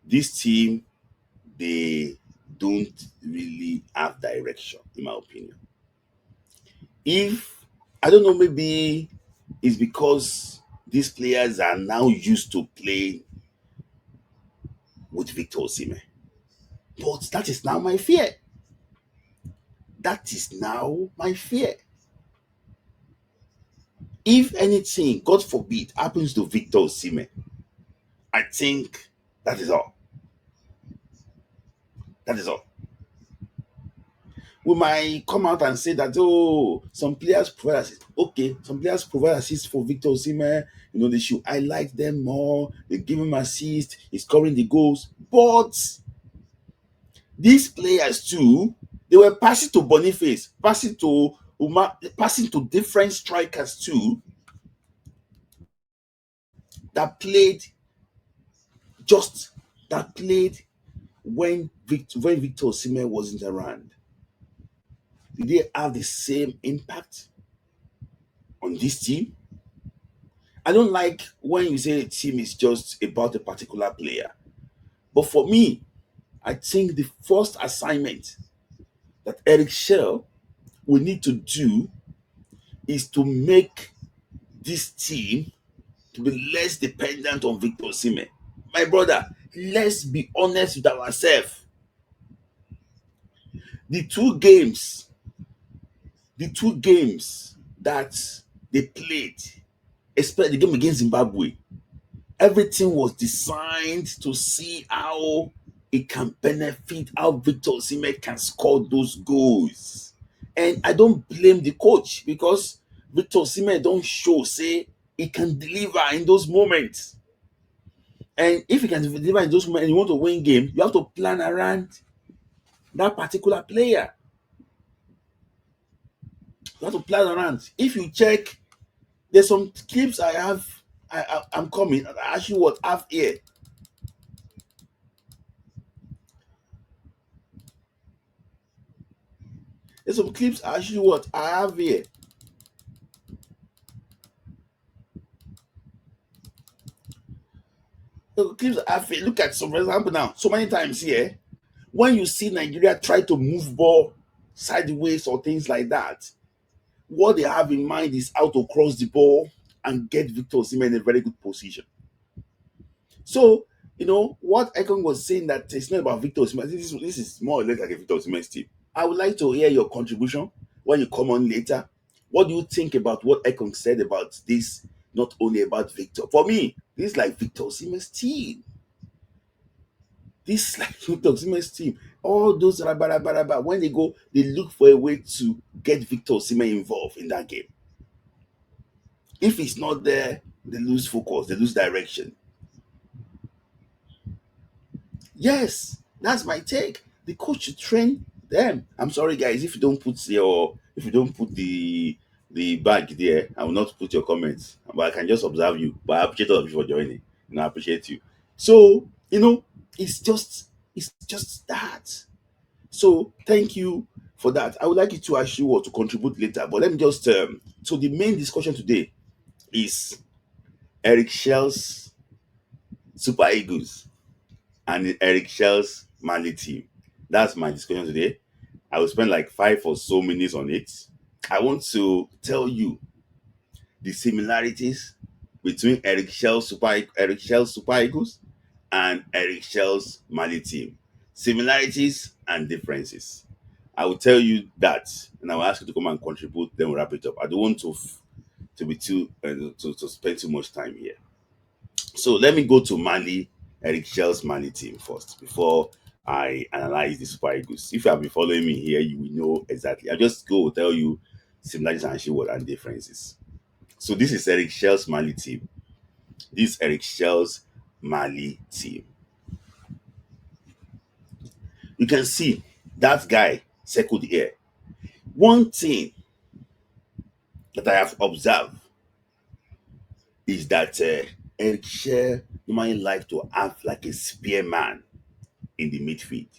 this team, they don't really have direction, in my opinion. If I don't know, maybe it's because these players are now used to play with Victor Osimhen. But that is now my fear. That is now my fear. If anything, God forbid, happens to Victor Osimhen, I think that is all. That is all. We might come out and say that, oh, some players provide assist. Okay, some players provide assist for Victor Osimhen. They should highlight them more. They give him assist. He's scoring the goals. But these players too, they were passing to Boniface, passing to Uma, passing to different strikers too that played just that played when Victor Osimhen wasn't around. Did they have the same impact on this team? I don't like when you say a team is just about a particular player. But for me, I think the first assignment that Eric Chelle will need to do is to make this team to be less dependent on Victor Osimhen. My brother, let's be honest with ourselves. The two games, the two games that they played, especially the game against Zimbabwe, everything was designed to see how it can benefit, how Victor Osimhen can score those goals. And I don't blame the coach because Victor Osimhen don't show say he can deliver in those moments. And if you can deliver in those moments and you want to win game, you have to plan around that particular player. You have to plan around. If you check, there's some clips I have. I'm coming. I actually what have here. There's some clips actually what I have here. The clips I have here. Look at some, for example, now. So many times here, when you see Nigeria try to move ball sideways or things like that, what they have in mind is how to cross the ball and get Victor Osimhen in a very good position. So, what Ekong was saying that it's not about Victor Osimhen. This is more or less like a Victor Osimhen's team. I would like to hear your contribution when you come on later. What do you think about what Ekong said about this? Not only about Victor. For me, this is like Victor Osimhen's team. This is like Victor Osimhen's team. All those rabarabaraba, when they go, they look for a way to get Victor Osimhen involved in that game. If it's not there, they lose focus, they lose direction. Yes, that's my take. The coach should train them. I'm sorry, guys, if you don't put the bag there, I will not put your comments. But I can just observe you. But I appreciate all of you for joining. I appreciate you. So, it's just that. So thank you for that. I would like you to actually want to contribute later. But let me just so the main discussion today is Eric Chelle's Super Eagles and Eric Chelle's Mali team. That's my discussion today. I will spend like 5 or so minutes on it. I want to tell you the similarities between Eric Chelle's Super Eagles and Eric Chelle's Mali team. Similarities and differences. I will tell you that, and I will ask you to come and contribute. Then we'll wrap it up. I don't want to be too to spend too much time here. So let me go to Mali, Eric Chelle's Mali team first before I analyze the Super Eagles. If you have been following me here, you will know exactly. I just go tell you similarities and what and differences. So this is Eric Chelle's Mali team. This is Eric Chelle's Mali team. You can see that guy circled here. One thing that I have observed is that Eric Chelle normally like to have like a spearman in the midfield.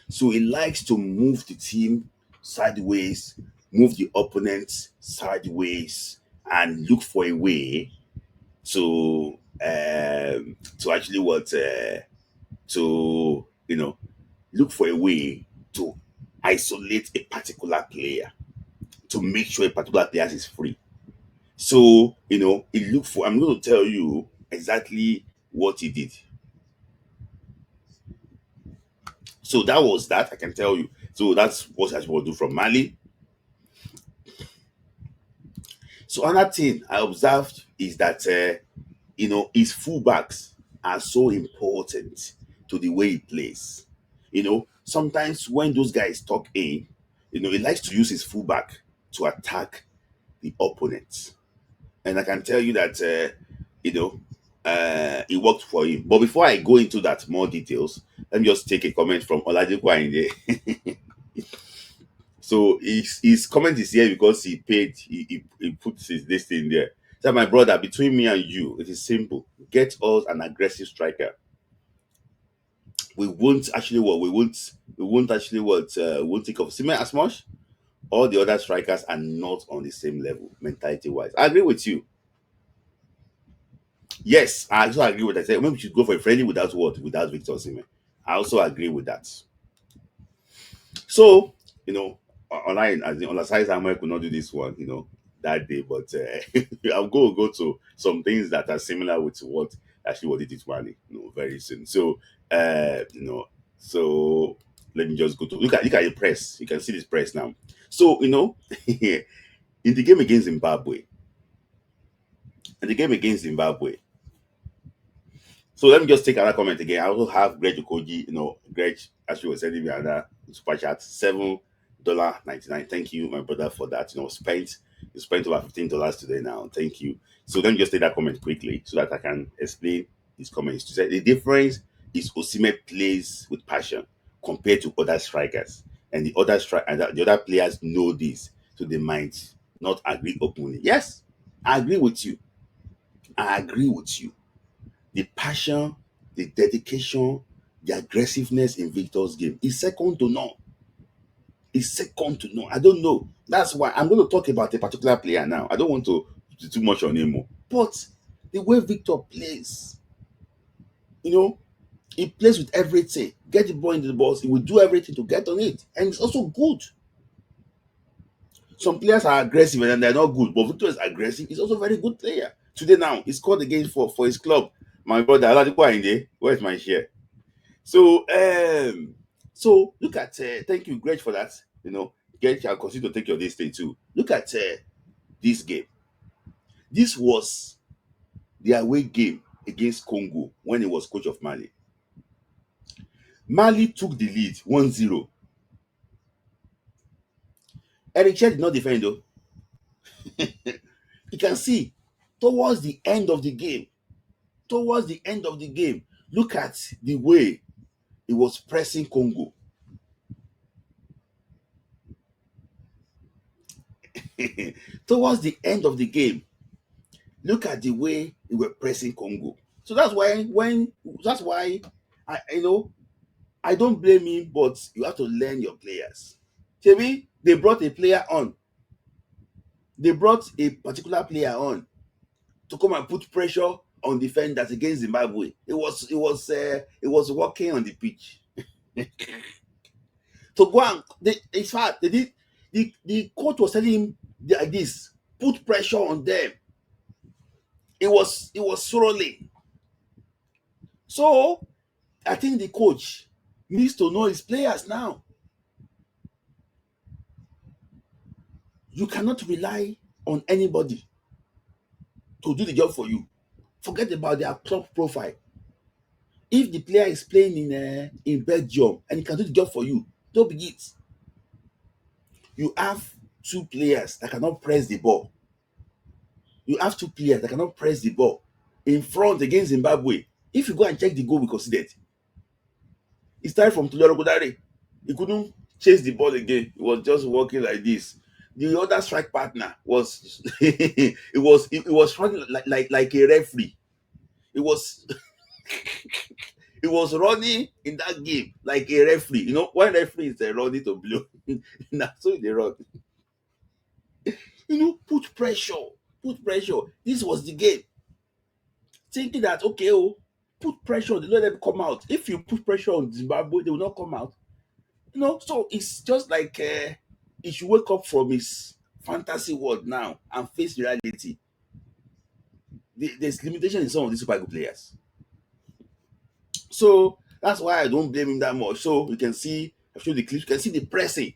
So he likes to move the team sideways, move the opponent sideways, and look for a way to actually what to, look for a way to isolate a particular player, to make sure a particular player is free. So, he looked for, I'm going to tell you exactly what he did. So that was that, I can tell you. So that's what I will do from Mali. So another thing I observed is that, his fullbacks are so important to the way he plays. Sometimes when those guys talk in, he likes to use his fullback to attack the opponent. And I can tell you that, it worked for him. But before I go into that more details, let me just take a comment from Oladipo Ayinde. So his comment is here because he paid, he put this thing there. So my brother, between me and you, it is simple. Get us an aggressive striker. We won't actually what we won't actually won't think of Simon as much. All the other strikers are not on the same level, mentality wise. I agree with you. Yes, I also agree with that. I said maybe we should go for a friendly without what? Without Victor Osimhen. I also agree with that. So, online, as in on the side, Samuel could not do this one, that day, but I'll go to some things that are similar with what he did to Mali, very soon. So, so let me just go to look at the press. You can see this press now. So, in the game against Zimbabwe, in the game against Zimbabwe, so let me just take another comment again. I also have Greg Okoji, Greg actually was sending me another super chat, $7.99. Thank you, my brother, for that. You spent over $15 today now. Thank you. So let me just take that comment quickly so that I can explain his comments. To say the difference is Osimhen plays with passion compared to other strikers. And the other players know this, so they might not agree openly. Yes, I agree with you. I agree with you. The passion, the dedication, the aggressiveness in Victor's game is second to none. Is second to none. I don't know. That's why I'm going to talk about a particular player now. I don't want to do too much on him more. But the way Victor plays, you know, he plays with everything. Get the ball into the box, he will do everything to get on it. And it's also good. Some players are aggressive and they're not good, but Victor is aggressive. He's also a very good player. Today now, he scored again for his club. My brother, Oladipo Ayinde, where's my share? So, look at thank you, great for that. Get I'll continue to take your this thing too. Look at this game. This was the away game against Congo when he was coach of Mali. Mali took the lead 1-0. Eric Chelle did not defend though. You can see towards the end of the game, look at the way he was pressing Congo. Towards the end of the game, look at the way they were pressing Congo. So that's why I don't blame him, but you have to learn your players. Maybe they brought a player on. They brought a particular player on to come and put pressure on defenders against Zimbabwe. It was working on the pitch. To go and it's hard. They did the coach was telling him like this, put pressure on them. It was thoroughly. So I think the coach needs to know his players now. You cannot rely on anybody to do the job for you. Forget about their club profile. If the player is playing in Belgium and he can do the job for you, don't be it. You have two players that cannot press the ball. You have two players that cannot press the ball in front against Zimbabwe. If you go and check the goal we considered, it started from Tularo Godare. He couldn't chase the ball again. He was just walking like this. The other strike partner was it was running like a referee. It was it was running in that game like a referee. When referee is running to blow, that's so they run. Put pressure, put pressure. This was the game. Thinking that okay, put pressure, they let them come out. If you put pressure on Zimbabwe, they will not come out. So it's just like he should wake up from his fantasy world now and face reality. There's limitation in some of these Super Eagles players. So that's why I don't blame him that much. So you can see, I show the clips, you can see the pressing.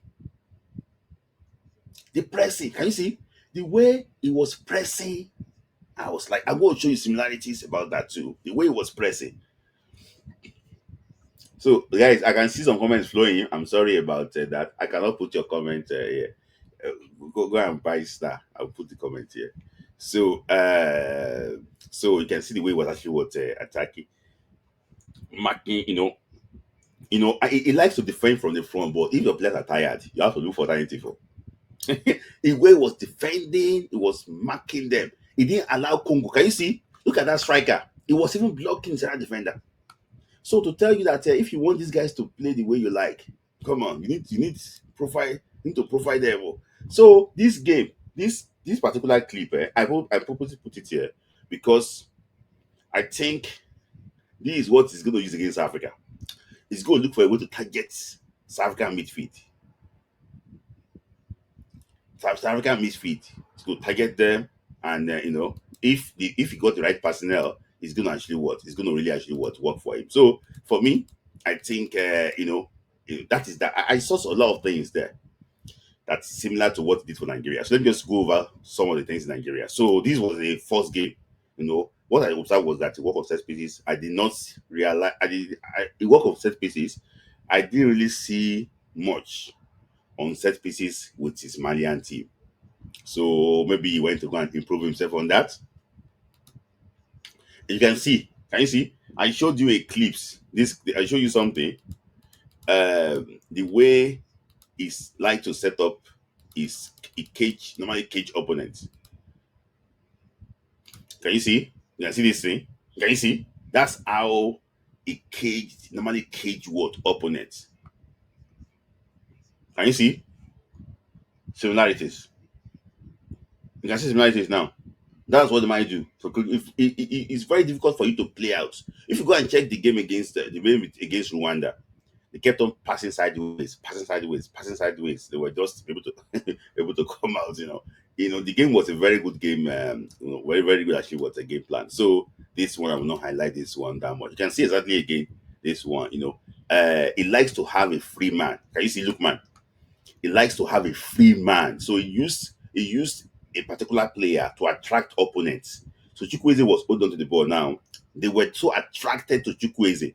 The pressing. Can you see? The way he was pressing, I was like, I'm going to show you similarities about that too. The way he was pressing. So, guys, I can see some comments flowing. I'm sorry about that. I cannot put your comment here. Go and buy star. I'll put the comment here. So you can see the way he was actually attacking, marking. He likes to defend from the front, but if your players are tired, you have to look for alternative. The way he was defending, he was marking them. He didn't allow Congo. Can you see? Look at that striker. He was even blocking the defender. So to tell you that if you want these guys to play the way you like, come on, you need to profile them. So this game, this particular clip, I purposely put it here because I think this is what he's going to use against Africa. He's going to look for a way to target South African midfield. South African midfield. He's going to target them, and if he got the right personnel, he's going to actually what? He's going to really actually work for him. So for me, I think that is that. I saw a lot of things there that's similar to what he did for Nigeria. So let me just go over some of the things in Nigeria. So this was a first game. What I observed was that the work of set pieces, I did not realize. The work of set pieces, I didn't really see much on set pieces with his Malian team. So maybe he went to go and improve himself on that. You can you see? I showed you a clips. I show you something. The way he's like to set up is normally cage opponents. Can you see? You can see this thing? Can you see? That's how normally cage what opponents. Can you see? Similarities. You can see similarities now. That's what they might do. So it's very difficult for you to play out. If you go and check the game against against Rwanda, they kept on passing sideways, passing sideways, passing sideways. They were just able to able to come out. The game was a very good game. Very very good actually was a game plan. So this one I will not highlight this one that much. You can see exactly again this one. He likes to have a free man. Can you see, look man? He likes to have a free man. So he used a particular player to attract opponents. So Chukwueze was holding on to the ball now. They were so attracted to Chukwueze.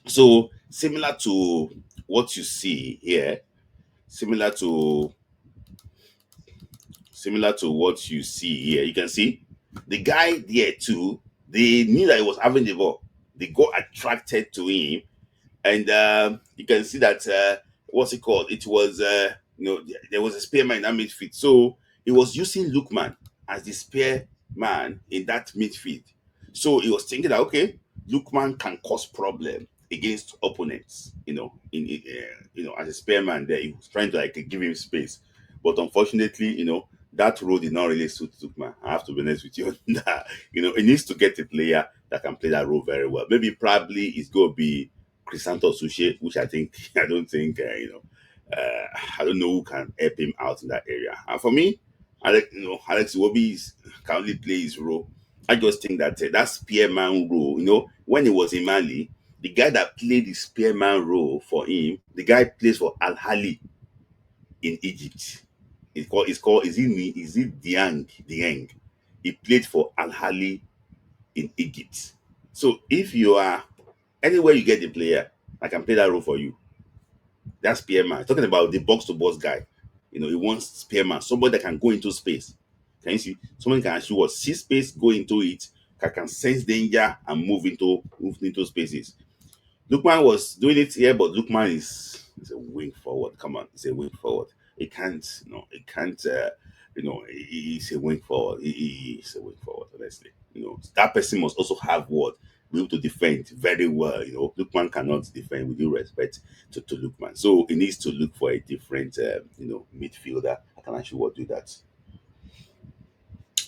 So similar to what you see here, similar to what you see here, you can see the guy there too. They knew that he was having the ball. They got attracted to him, and you can see that what's it called? It was there was a spearman in that midfield, so he was using Lookman as the spearman in that midfield. So he was thinking that okay, Lookman can cause problem against opponents. As a spearman there, he was trying to like give him space, but unfortunately, that role did not really suit Lookman. I have to be honest with you on that. It needs to get a player that can play that role very well. Maybe probably it's going to be Crisanto Suche, which I think I don't think I don't know who can help him out in that area. And for me, Alex Iwobi can only play his role. I just think that that spearman role, when he was in Mali, the guy that played the spearman role for him, the guy plays for Al Hali in Egypt. Is it Dieng? He played for Al Hali in Egypt. So if you are anywhere you get the player, I can play that role for you. That's spearman. Talking about the box to box guy. He wants spearman, somebody that can go into space. Can you see? Somebody can actually see space, go into it, can sense danger and move into spaces. Lookman was doing it here, but Lookman is a wing forward. Come on, he's a wing forward. He can't, it can't. He's a wing forward. He's a wing forward. Honestly, that person must also have what be able to defend very well. Lookman cannot defend with due respect to Lookman, so he needs to look for a different, midfielder that can actually do that.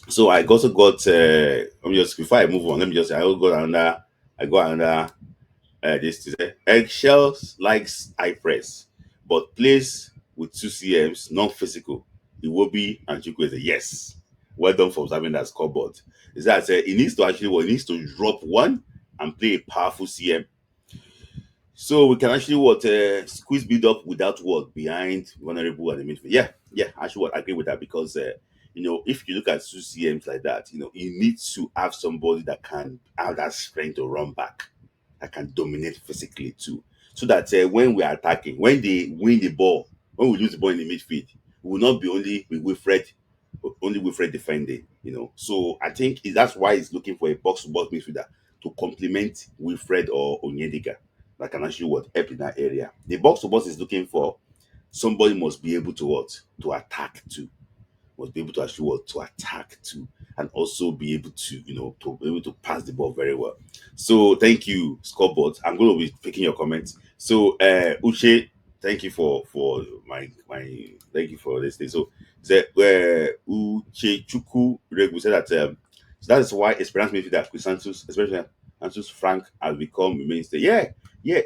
So I also got let me just before I move on, let me just I also got another I got another this to say Eric Chelle likes high press, but plays with two CMs, non-physical. Iwobi and Chukwueze. Yes. Well done for observing that scoreboard. Is that he needs to actually he needs to drop one and play a powerful CM, so we can actually squeeze build up without what behind vulnerable and the midfield. Yeah, yeah, actually what I agree with that because if you look at two CMs like that, you need to have somebody that can have that strength to run back, that can dominate physically too. So that when we are attacking, when they win the ball, when we lose the ball in the midfield, we will not be only Wilfred defending, So I think that's why he's looking for a box to box midfielder to complement Wilfred or Onyedika that can actually help in that area. The box to box is looking for somebody must be able to to attack too, must be able to actually to attack too, and also be able to to be able to pass the ball very well. So thank you, scoreboard. I'm going to be picking your comments. So Uche, thank you for my thank you for this thing. So the Uche Chuku Regu said that so that is why experience midfielder Chris Santos, especially Santos Frank, has become a mainstay. Yeah, yeah,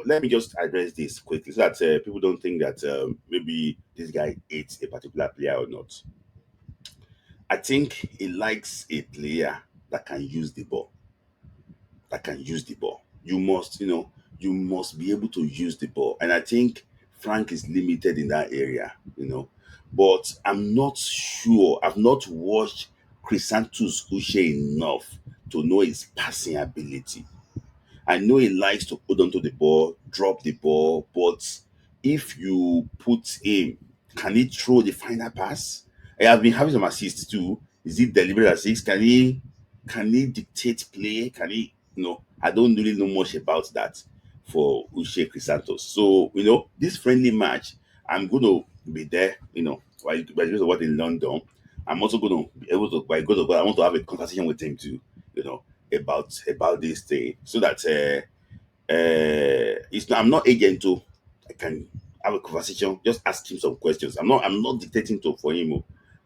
let me just address this quickly so that people don't think that maybe this guy hates a particular player or not. I think he likes a player that can use the ball, that can use the ball. You must be able to use the ball. And I think Frank is limited in that area, But I'm not sure. I've not watched Chrysanthus Uche enough to know his passing ability. I know he likes to hold onto the ball, drop the ball, but if you put him, can he throw the final pass? I have been having some assists too. Is it deliberate assist? Can he dictate play? Can he I don't really know much about that for Uche Crisantos. So, this friendly match, I'm gonna be there, by the grace of what in London. I'm also gonna be able to by God of God, I want to have a conversation with him too, about this thing so that I'm not agent to I can have a conversation, just ask him some questions. I'm not dictating to for him.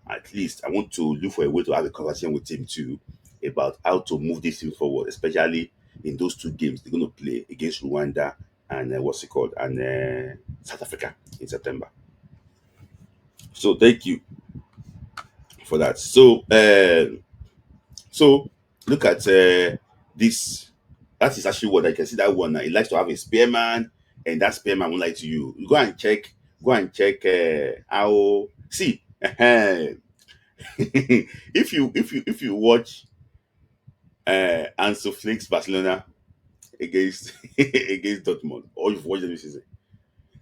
At least I want to look for a way to have a conversation with him too about how to move this thing forward, especially in those two games they're going to play against Rwanda and what's it called and South Africa in September. So thank you for that. So look at this. That is actually what I can see. That one, he likes to have a spearman, and that spearman won't lie to you. You go and check. Go and check how. See, if you watch Ansu Flick's Barcelona against against Dortmund, or you've watched them this season,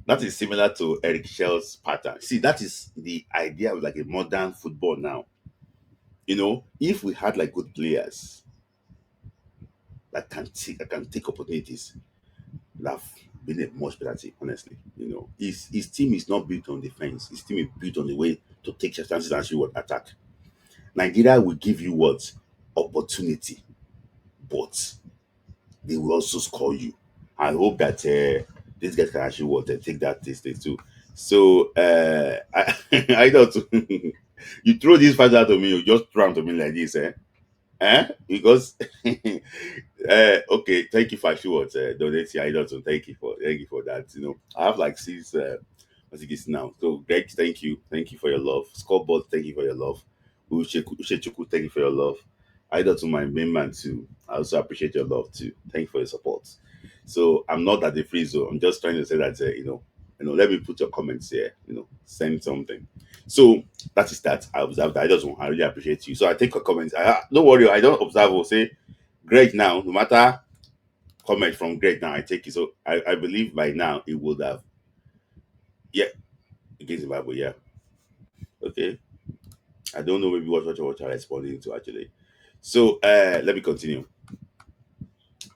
that is similar to Eric Chelle's pattern. See, that is the idea of like a modern football now. If we had like good players that can take opportunities, would have been a much better team, honestly. His team is not built on defense. His team is built on the way to take chances and actually attack. Nigeria will give you what opportunity, but they will also score you. I hope that these guys can actually take that this thing too. So I don't. You throw these fights out to me, you just throw them to me like this, eh? Because okay, thank you for actually donating. I don't thank you for that. I have like six I think it's now. So Greg, thank you for your love. Scoreboard, thank you for your love. Uchechuku, thank you for your love. I don't to my main man too. I also appreciate your love too. Thank you for your support. So I'm not at the free zone. I'm just trying to say that let me put your comments here. Send something. So that is that. I observe that. I really appreciate you. So I take your comments. Don't worry, I don't observe or say great now. No matter comment from great now, I take it. So I believe by now it would have yeah, against Zimbabwe, yeah. Okay. I don't know maybe what you're responding to actually. So let me continue.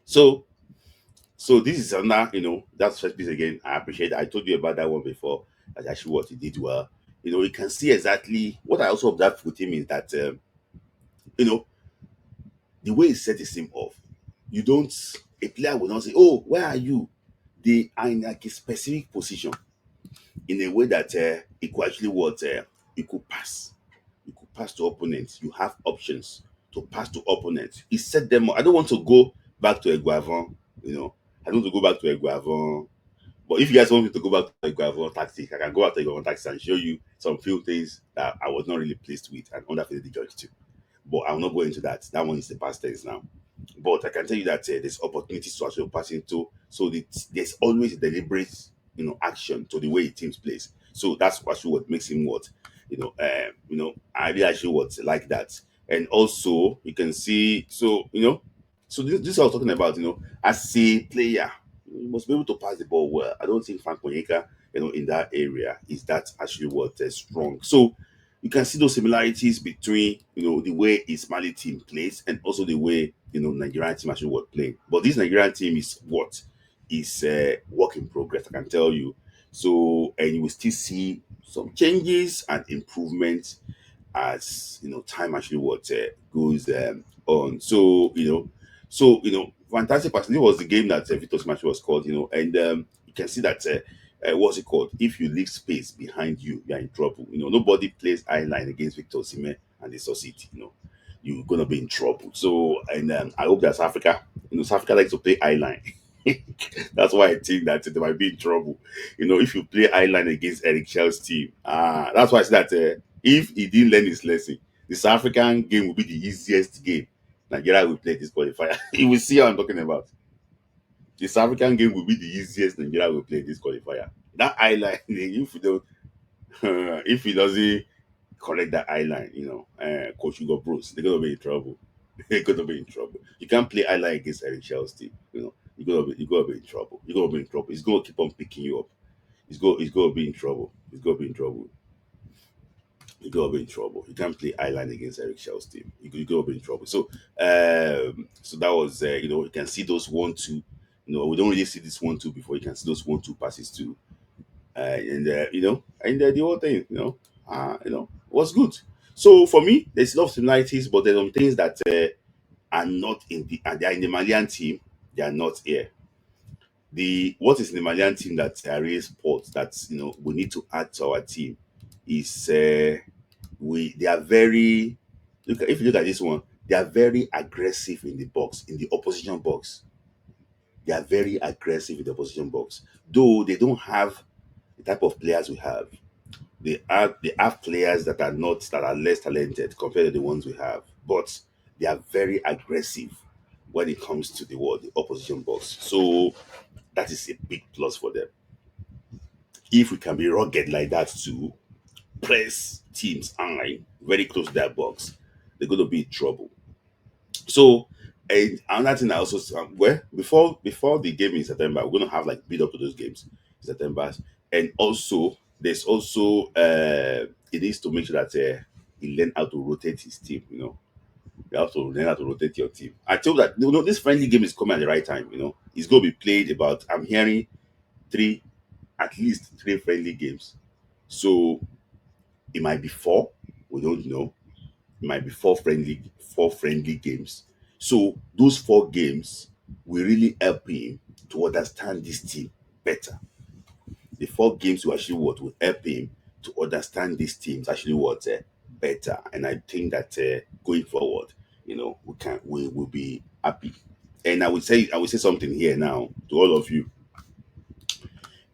So this is another, that's first piece again. I appreciate I told you about that one before. That's actually what he did well. You can see exactly what I also observed with him is that you know the way he set his team off, you don't a player will not say, "Oh, where are you?" They are in like a specific position in a way that it could actually it could pass. pass to opponents, you have options to pass to opponents. He set them up. I don't want to go back to Eguavon, you know. I don't want to go back to Eguavon. But if you guys want me to go back to Eguavon tactics, I can go back to Eguavon tactics and show you some few things that I was not really pleased with and under the judge too. But I will not go into that. That one is the past tense now. But I can tell you that there's opportunities to actually pass into. So there's always a deliberate, action to the way teams plays. So that's actually what makes him what, I really actually what like that. And also you can see, so this is what I was talking about. As a player, you must be able to pass the ball well. I don't think Frank Onyeka, in that area is that actually what strong. So you can see those similarities between the way Ismaili team plays and also the way Nigerian team actually what play. But this Nigerian team is what is work in progress. I can tell you. So and you will still see some changes and improvements as time actually what goes on. So fantastic. Personally, was the game that Victor Smash was called. And you can see that. What's it called? If you leave space behind you, you're in trouble. Nobody plays eye line against Victor Osimhen and they succeed. You're gonna be in trouble. So, and I hope that South Africa, South Africa likes to play eye line. That's why I think that they might be in trouble. If you play eye line against Eric Chelle's team, that's why I said that if he didn't learn his lesson, the South African game will be the easiest game Nigeria will play this qualifier. You will see how I'm talking about. The South African game will be the easiest Nigeria will play this qualifier. That eye line, if you don't, if he doesn't correct that eye line, Coach Hugo Bros, they're gonna be in trouble. They're gonna be in trouble. You can't play eye line against Eric Chelle team. You're gonna be in trouble. You're gonna be in trouble. He's gonna keep on picking you up. He's gonna be in trouble. He's gonna be in trouble. You're gonna be in trouble. You can't play eye line against Eric Chelle team. You're gonna be in trouble. So that was you can see those 1-2. We don't really see this 1-2 before. You can see those 1-2 passes too. The whole thing, was good. So for me, there's a lot of similarities, but there's some things that are not in the and they are in the Malian team. They are not here. The what is in the Malian team that raise ports that we need to add to our team is they are very if you look at this one, they are very aggressive in the box, in the opposition box. They are very aggressive in the opposition box, though they don't have the type of players we have. They have players that are less talented compared to the ones we have, but they are very aggressive when it comes to the opposition box. So that is a big plus for them. If we can be rugged like that to press teams eye very close to that box, they're going to be in trouble. So, and another thing I also before the game in September, we're going to have like build up to those games in September, and also there's also it needs to make sure that he learn how to rotate his team. You have to learn how to rotate your team. I told that this friendly game is coming at the right time. It's going to be played about. I'm hearing three, at least three friendly games. So it might be four. We don't know. It might be four friendly games. So those four games will really help him to understand this team better. The four games will actually what will help him to understand these teams actually what better. And I think that going forward, we will be happy. And I will say something here now to all of you.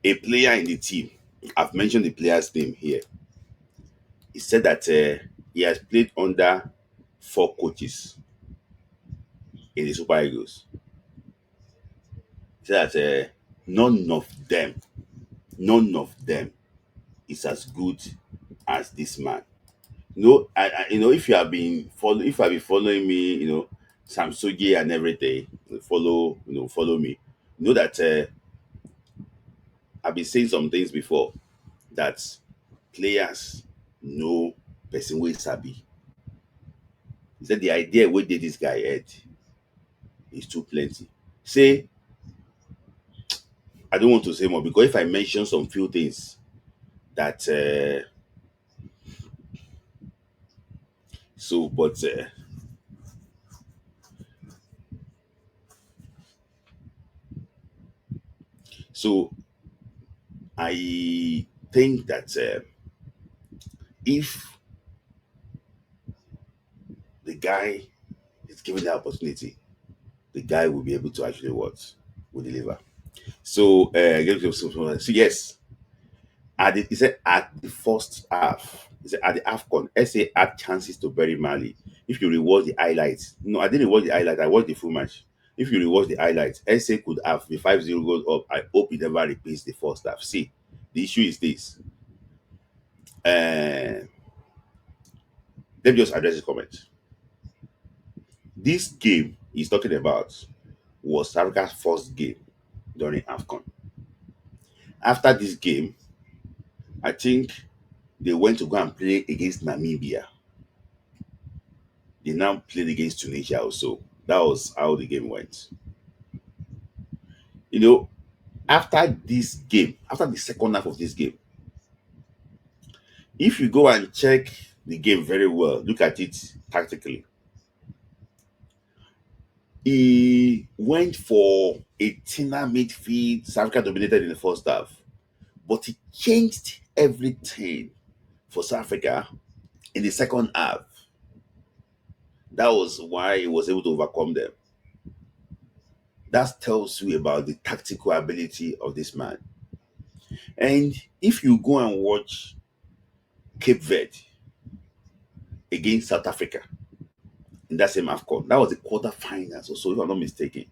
A player in the team, I've mentioned the player's name here. He said that he has played under four coaches in the Super Eagles. He said that none of them, none of them is as good as this man. If you have been following me, Samsugi and everything, follow me. You know that I've been saying some things before that players know person wey sabi. He said the idea wey dey this guy head is too plenty. Say I don't want to say more because if I mention some few things that but so I think that if guy is given the opportunity, the guy will be able to actually what will deliver. So, so yes, he said at the first half, he said at the AFCON, SA had chances to bury Mali. If you rewatch the highlights, no, I didn't watch the highlight, I watched the full match. If you rewatch the highlights, SA could have the 5-0 goals up. I hope it never repeats the first half. See, the issue is this. Let me just address the comment. This game he's talking about was South Africa's first game during AFCON. After this game, I think they went to go and play against Namibia. They now played against Tunisia also. That was how the game went. You know, after this game, after the second half of this game, if you go and check the game very well, look at it tactically, he went for a thinner midfield. South Africa dominated in the first half, but he changed everything for South Africa in the second half. That was why he was able to overcome them. That tells you about the tactical ability of this man. And if you go and watch Cape Verde against South Africa in that same AFCON, that was the quarterfinals or so, if I'm not mistaken.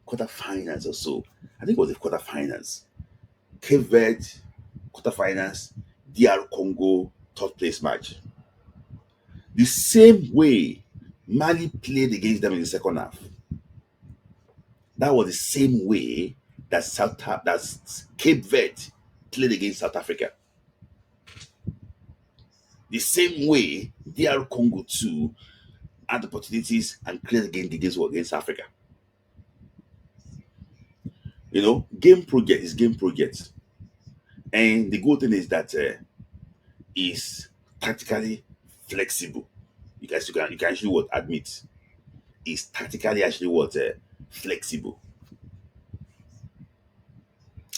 Quarterfinals or so. I think it was the quarterfinals. Cape Verde, quarterfinals, DR Congo, third place match. The same way Mali played against them in the second half. That was the same way that Cape Verde played against South Africa. The same way DR Congo too had opportunities and created against Africa. You know, game project is game project, and the good thing is that is tactically flexible. You can actually what admit is tactically actually what flexible.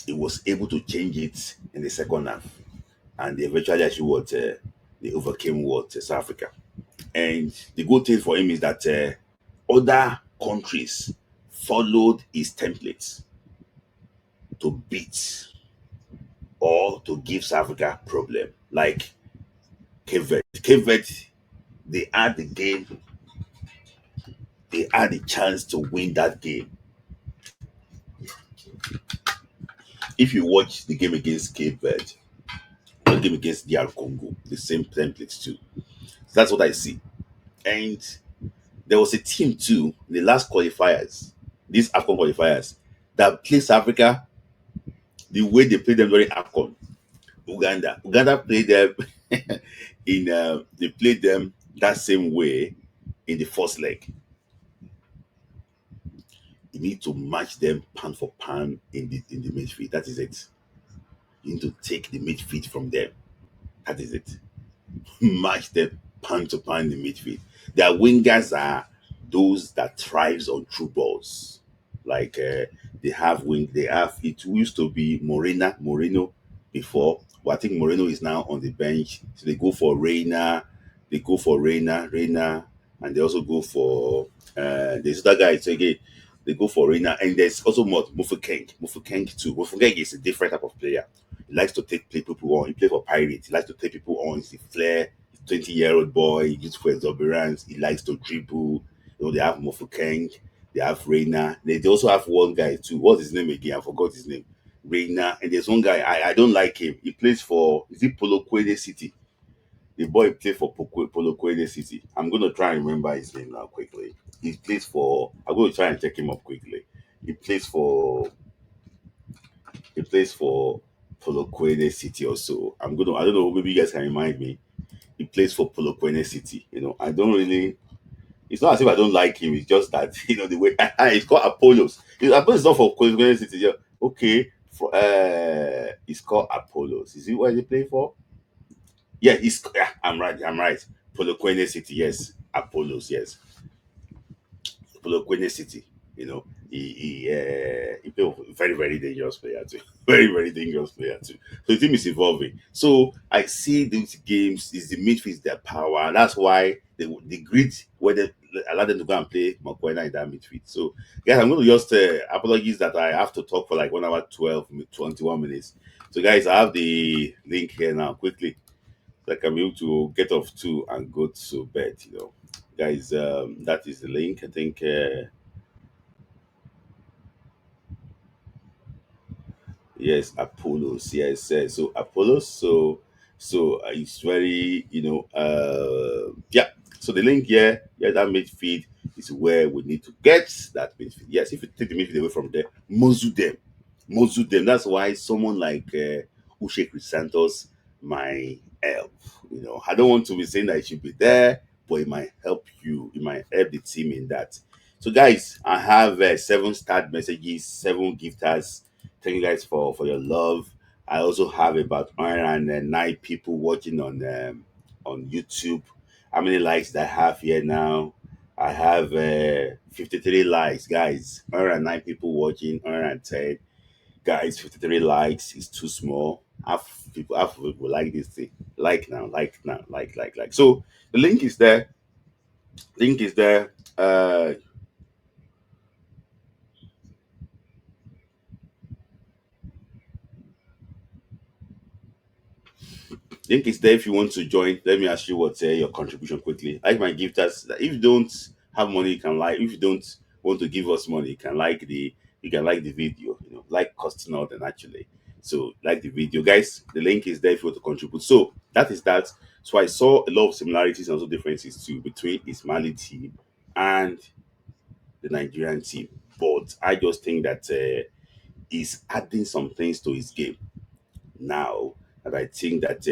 He was able to change it in the second half, and they eventually actually what they overcame what South Africa. And the good thing for him is that other countries followed his templates to beat or to give South Africa problem. Like Cape Verde. Cape Verde, they had the game, they had the chance to win that game. If you watch the game against Cape Verde, the game against DR Congo, the same templates too. So that's what I see. And there was a team too, in the last qualifiers, these AFCON qualifiers, that played South Africa the way they played them during AFCON. Uganda. Uganda played them they played them that same way in the first leg. You need to match them pound for pound in the midfield. That is it. You need to take the midfield from them. That is it. Match them pound to pound in the midfield. Their wingers are those that thrives on true balls. Like they have it used to be Moreno before, but I think Moreno is now on the bench. So they go for Reina, and they also go for there's that guy. So again, they go for Reina, and there's also Mufukeng too. Mufukeng is a different type of player. He likes to play people on. He plays for Pirates. He likes to take people on. He's a flair. 20-year-old boy. He gets for exuberance. He likes to dribble. You know, they have Mofokeng. They have Reina. They also have one guy too. What's his name again? I forgot his name. Reina. And there's one guy. I don't like him. He plays for, is it Polo Quede City? The boy played for Polo Quede City. I'm going to try and remember his name now quickly. He plays for, I'm going to try and check him up quickly. He plays for he plays for Polokwane City also. I don't know, maybe you guys can remind me. He plays for Polokwane City. You know, I don't really, it's not as if I don't like him, it's just that, the way, it's called Apollos. Apollos is not for Polokwane City. Yeah. Okay, it's called Apollos. Is it what he play for? Yeah, I'm right. Polokwane City, yes. Apollos, yes. Polokwane City, he play a very, very dangerous player too. Very, very dangerous player too. So the team is evolving. So I see these games is the midfield their power. That's why the grit where they allow them to go and play Mokwena in that midfield. So guys, I'm going to just apologies that I have to talk for like 1 hour 21 minutes. So guys, I have the link here now quickly. So I can be able to get off too and go to bed. Guys, that is the link. I think. Yes, Apollos. Yes, so Apollos. So it's very yeah. So the link here, yeah, that midfield is where we need to get that midfield. Yes, if you take the midfield away from there, Mozu them. That's why someone like Uche Santos might help. I don't want to be saying that it should be there, but it might help you. It might help the team in that. So, guys, I have 7 start messages, 7 gifters. Thank you guys for your love. I also have about 109 people watching on YouTube. How many likes do I have here now? I have 53 likes, guys. 109 people watching, 110 guys. 53 likes is too small. Half people like this thing. Like now, like. So the link is there. Link is there. Link is there if you want to join. Let me ask you what's your contribution quickly. Like my gifters, if you don't have money, you can like. If you don't want to give us money, you can like the video. Like costing nothing actually. So like the video, guys. The link is there if you want to contribute. So that is that. So I saw a lot of similarities and also differences too between Ismaili team and the Nigerian team. But I just think that he's adding some things to his game now, and I think that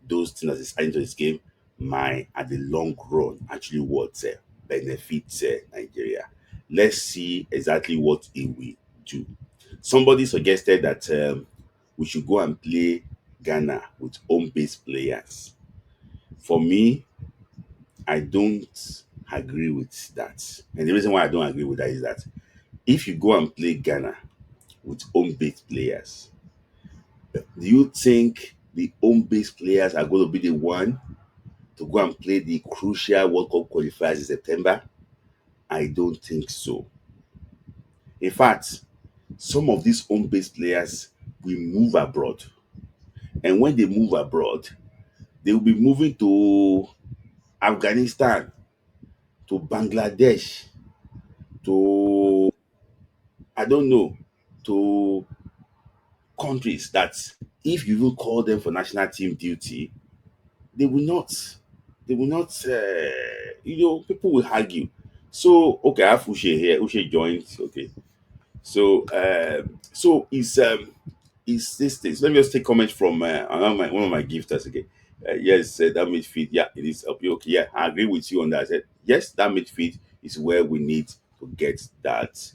those things that is adding to his game might, at the long run, actually what benefits Nigeria. Let's see exactly what he will do. Somebody suggested that we should go and play Ghana with home-based players. For me, I don't agree with that, and the reason why I don't agree with that is that if you go and play Ghana with home-based players, do you think the home-based players are going to be the one to go and play the crucial World Cup qualifiers in September? I don't think so. In fact, some of these home-based players will move abroad, and when they move abroad, they will be moving to Afghanistan, to Bangladesh, to I don't know, to countries that if you even call them for national team duty, they will not. They will not. People will argue. So okay, I have Ushe here. Ushe joins. Okay. So is this thing. So let me just take comments from one of my gifters. Okay. Yes, that midfield. Yeah, it is up. Okay. Yeah, I agree with you on that. I said yes, that midfield is where we need to get that.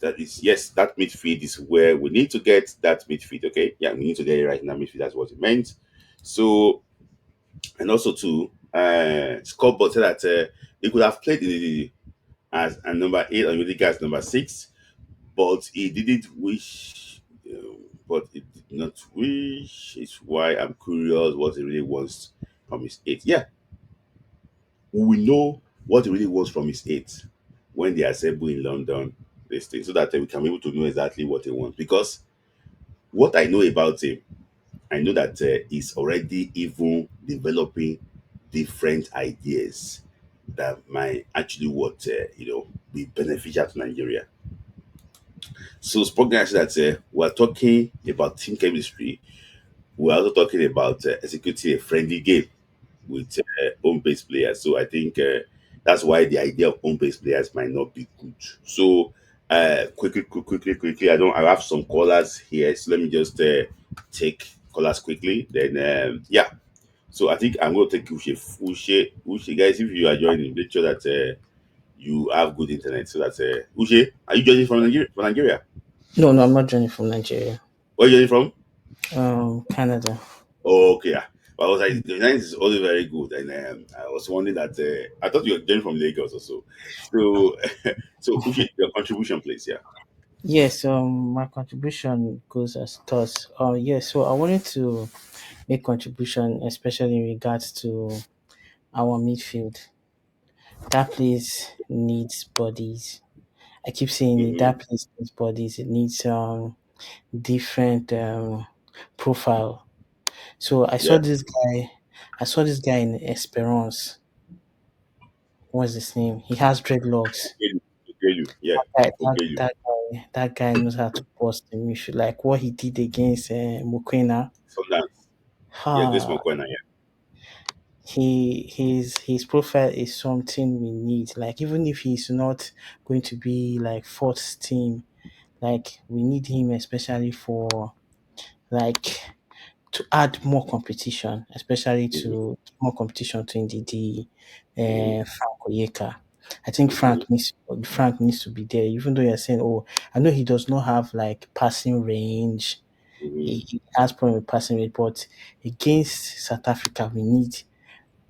That is yes, that midfield is where we need to get that midfield. Okay, yeah, we need to get it right now. Midfield, that's what it meant. So and also too, scoreboard said that he could have played in as a number 8 and Udiga as number 6, but he didn't wish. But it did not wish. It's why I'm curious what he really wants from his 8. Yeah, we will know what he really wants from his 8 when they assemble in London. This thing, so that we can be able to know exactly what he wants. Because what I know about him, I know that he's already even developing different ideas that might actually be beneficial to Nigeria. So spoken as that we're talking about team chemistry, we're also talking about executing a friendly game with home-based players. So I think that's why the idea of home-based players might not be good. So quickly, I have some callers here, so let me just take callers quickly. Then yeah, so I think I'm going to take Ushe, guys. If you are joining, make sure that you have good internet. So that Ushe, are you joining from Nigeria? From Nigeria? No, no, I'm not joining from Nigeria. Where are you joining from? Canada. Oh, okay, yeah. But I was like, the United is always very good, and I was wondering that I thought you were getting from Lagos or so. So, so Uche, your contribution, please. Yeah. Yes, my contribution goes as thus. Yes, so I wanted to make contribution, especially in regards to our midfield. That place needs bodies. I keep saying it. Mm-hmm. That place needs bodies. It needs different profile. So I Yeah. saw this guy. I saw this guy in Esperance. What's his name? He has dreadlocks. Ogelu. Ogelu. Yeah. That, that, Ogelu. that that guy knows how to bust the midfield. Like what he did against Mukwena. Sometimes. Yeah. Grace Ha, Mokwena. Yeah. his profile is something we need. Like even if he's not going to be like fourth team, like we need him especially for like to add more competition, especially Mm-hmm. to more competition to Ndidi, Mm-hmm. Frank Oyeka. I think Mm-hmm. Frank needs to be there. Even though you're saying, oh, I know he does not have like passing range. Mm-hmm. He has problem with passing range, but against South Africa, we need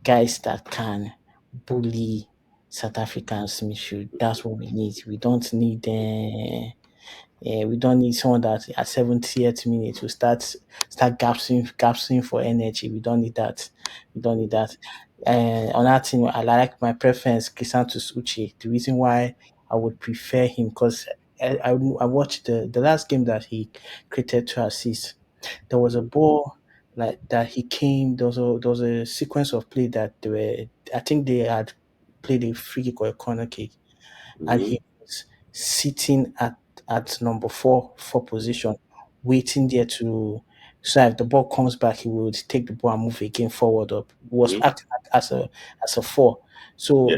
guys that can bully South Africans midfield. That's what we need. We don't need we don't need someone that at 70th minute will start gasping for energy. We don't need that. We don't need that. On that team, I like my preference, Crisantos Uche. The reason why I would prefer him because I watched the last game that he created two assists. There was a ball like that he came. There was a sequence of play that they were. I think they had played a free kick or a corner kick, and Mm-hmm. he was sitting at number four position, waiting there to. So if the ball comes back, he would take the ball and move again forward up. Was Mm-hmm. acting as a four. Yeah. So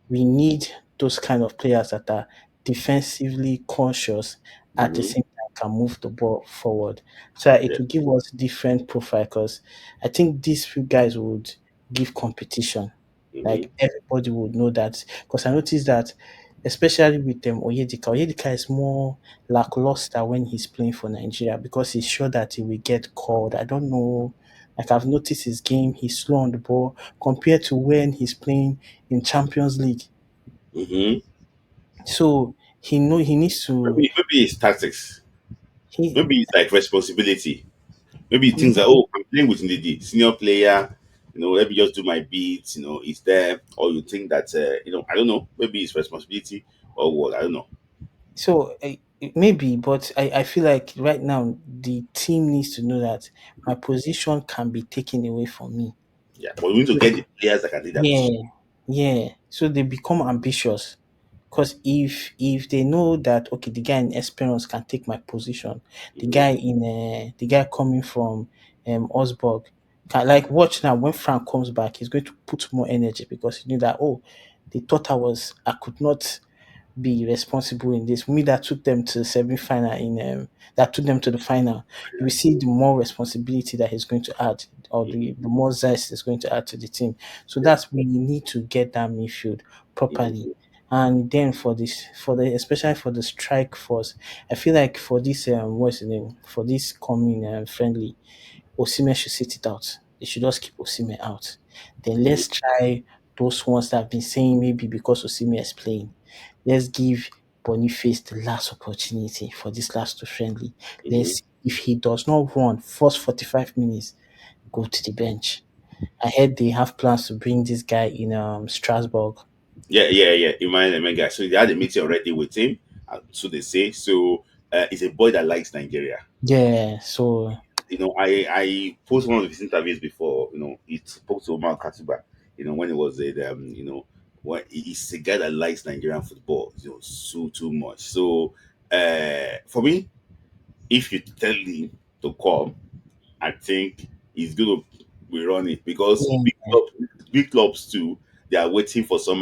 we need those kind of players that are defensively conscious at the Mm-hmm. same time can move the ball forward. So that it Yeah. will give us different profile because I think these few guys would give competition. Mm-hmm. Like everybody would know that because I noticed that especially with them Oyedika is more lackluster when he's playing for Nigeria because he's sure that he will get called. I don't know. Like I've noticed his game, he's slow on the ball compared to when he's playing in Champions League. Mm-hmm. So he needs to Maybe it's tactics. he Maybe it's like responsibility. Maybe things yeah, like, oh, I'm playing with the senior player. Let me just do my beats. It's there. Or you think that, I don't know. Maybe it's responsibility or what. I don't know. so maybe, but I feel like right now the team needs to know that my position can be taken away from me. Yeah, but we need to So, get the players that can take that yeah, position. yeah. So they become ambitious. Because if they know that okay, the guy in Esperance can take my position, Mm-hmm. the guy coming from Osborg can like watch now when Frank comes back, he's going to put more energy because he knew that oh, they thought I could not be responsible in this. Me that took them to the semi final that took them to the final. You will see the more responsibility that he's going to add, or the more zest is going to add to the team. So Yeah. that's we need to get that midfield properly. Mm-hmm. And then for the especially for the strike force, I feel like for this what's the name for this coming friendly, Osimhen should sit it out. They should just keep Osimhen out. Then Mm-hmm. let's try those ones that have been saying maybe because Osimhen is playing. Let's give Boniface the last opportunity for this last two friendly. Mm-hmm. Let's see if he does not run first 45 minutes, go to the bench. I heard they have plans to bring this guy in Strasbourg. Yeah, yeah, yeah. Emmanuel Emega. So they had a meeting already with him. So they say. So he's a boy that likes Nigeria. Yeah, so I posted one of his interviews before. He spoke to Omar Katiba. When it was when he's a guy that likes Nigerian football. So too much. So for me, if you tell him to come, I think he's going to rerun it because yeah, big clubs too. They are waiting for someone